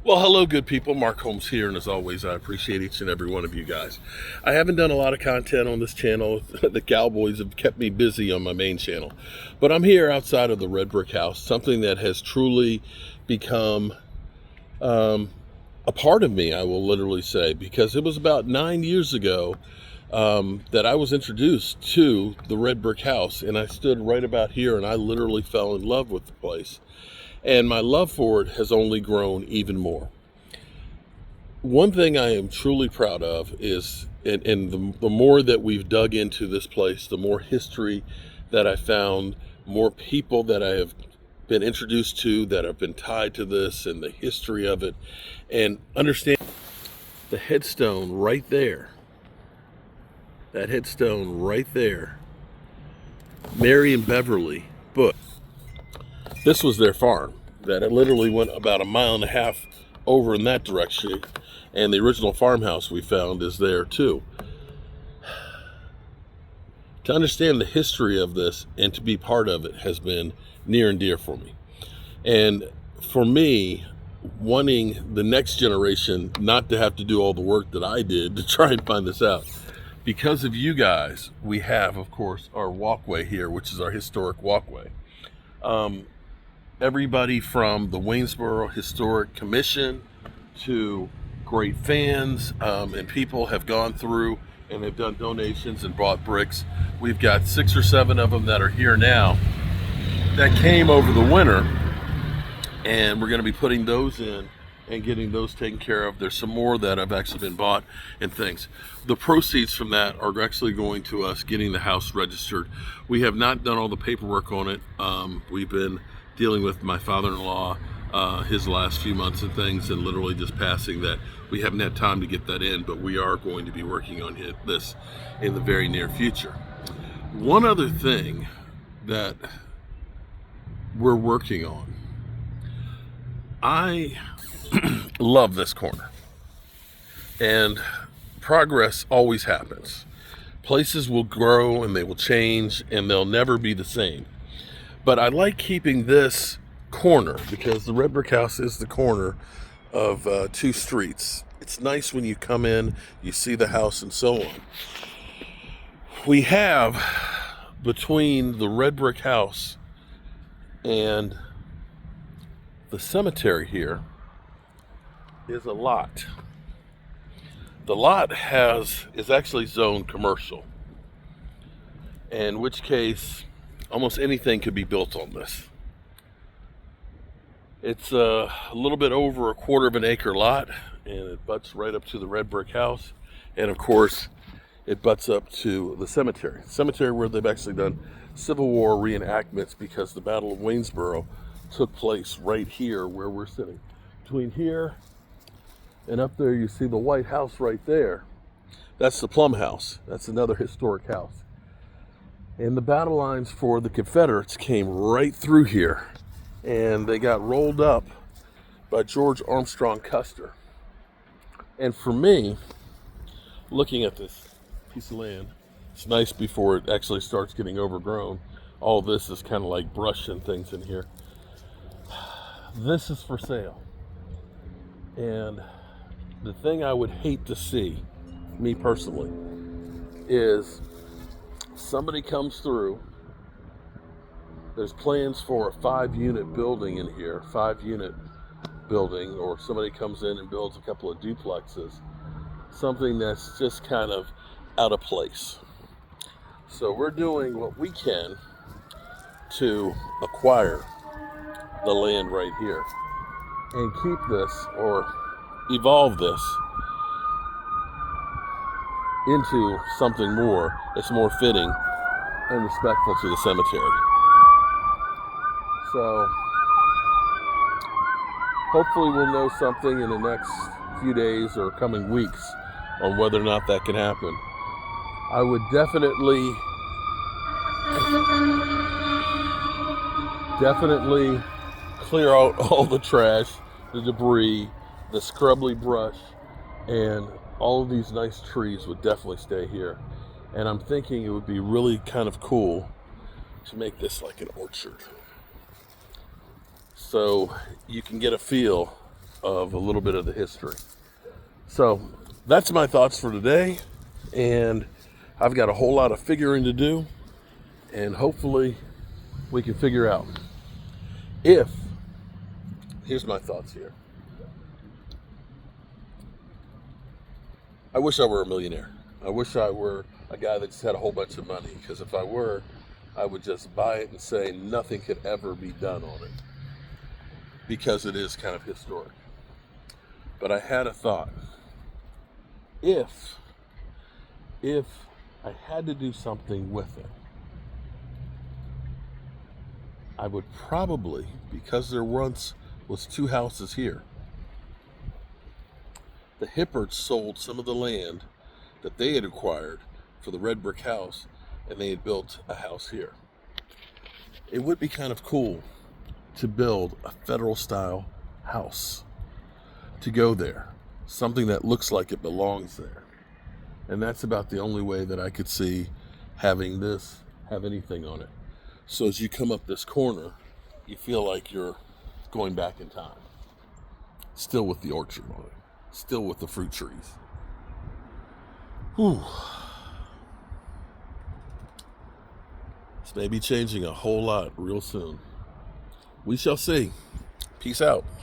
Well, hello, good people. Mark Holmes here, and as always, I appreciate each and every one of you guys. I haven't done a lot of content on this channel. The Cowboys have kept me busy on my main channel, but I'm here outside of the Red Brick House, something that has truly become a part of me, I will literally say, because it was about 9 years ago that I was introduced to the Red Brick House, and I stood right about here, and I literally fell in love with the place. And my love for it has only grown even more. One thing I am truly proud of is, and the more that we've dug into this place, the more history that I found, more people that I have been introduced to that have been tied to this and the history of it, and understand the headstone right there, that headstone right there, Mary and Beverly Bush. This was their farm that it literally went about 1.5 miles over in that direction, and the original farmhouse we found is there too. To understand the history of this and to be part of it has been near and dear for me. And for me, wanting the next generation not to have to do all the work that I did to try and find this out. Because of you guys, we have, of course, our walkway here, which is our historic walkway. Everybody from the Waynesboro Historic Commission to great fans and people have gone through and have done donations and bought bricks. We've got 6 or 7 of them that are here now that came over the winter, and we're going to be putting those in and getting those taken care of. There's some more that have actually been bought and things. The proceeds from that are actually going to us getting the house registered. We have not done all the paperwork on it. We've been dealing with my father-in-law his last few months and things, and literally just passing that. We haven't had time to get that in, but we are going to be working on this in the very near future. One other thing that we're working on, I love this corner, and progress always happens. Places will grow and they will change and they'll never be the same. But I like keeping this corner because the Red Brick House is the corner of 2 streets. It's nice when you come in, you see the house and so on. We have, between the Red Brick House and the cemetery here, is a lot. The lot is actually zoned commercial, in which case almost anything could be built on this. It's a little bit over 1/4 of an acre lot, and it butts right up to the Red Brick House, and of course it butts up to the cemetery where they've actually done Civil War reenactments, because the Battle of Waynesboro took place right here where we're sitting. Between here and up there, you see the White House right there. That's the Plum House. That's another historic house. And the battle lines for the Confederates came right through here, and they got rolled up by George Armstrong Custer. And for me, looking at this piece of land, it's nice before it actually starts getting overgrown. All this is kind of like brush and things in here. This is for sale. And the thing I would hate to see, me personally, is somebody comes through, there's plans for a 5-unit building in here, 5-unit building, or somebody comes in and builds a couple of duplexes, something that's just kind of out of place. So we're doing what we can to acquire the land right here and keep this, or evolve this into something more that's more fitting and respectful to the cemetery. So hopefully we'll know something in the next few days or coming weeks on whether or not that can happen. I would definitely clear out all the trash, the debris, the scrubbly brush, and all of these nice trees would definitely stay here. And I'm thinking it would be really kind of cool to make this like an orchard. So you can get a feel of a little bit of the history. So that's my thoughts for today, and I've got a whole lot of figuring to do, and hopefully we can figure out if, here's my thoughts here. I wish I were a millionaire. I wish I were a guy that just had a whole bunch of money, because if I were, I would just buy it and say nothing could ever be done on it, because it is kind of historic. But I had a thought. If I had to do something with it, I would probably, because there once was 2 houses here, the Hippards sold some of the land that they had acquired for the red brick house, and they had built a house here. It would be kind of cool to build a federal style house to go there, something that looks like it belongs there. And that's about the only way that I could see having this have anything on it. So as you come up this corner, you feel like you're going back in time, still with the orchard on it, still with the fruit trees. Whew. This may be changing a whole lot real soon. We shall see. Peace out.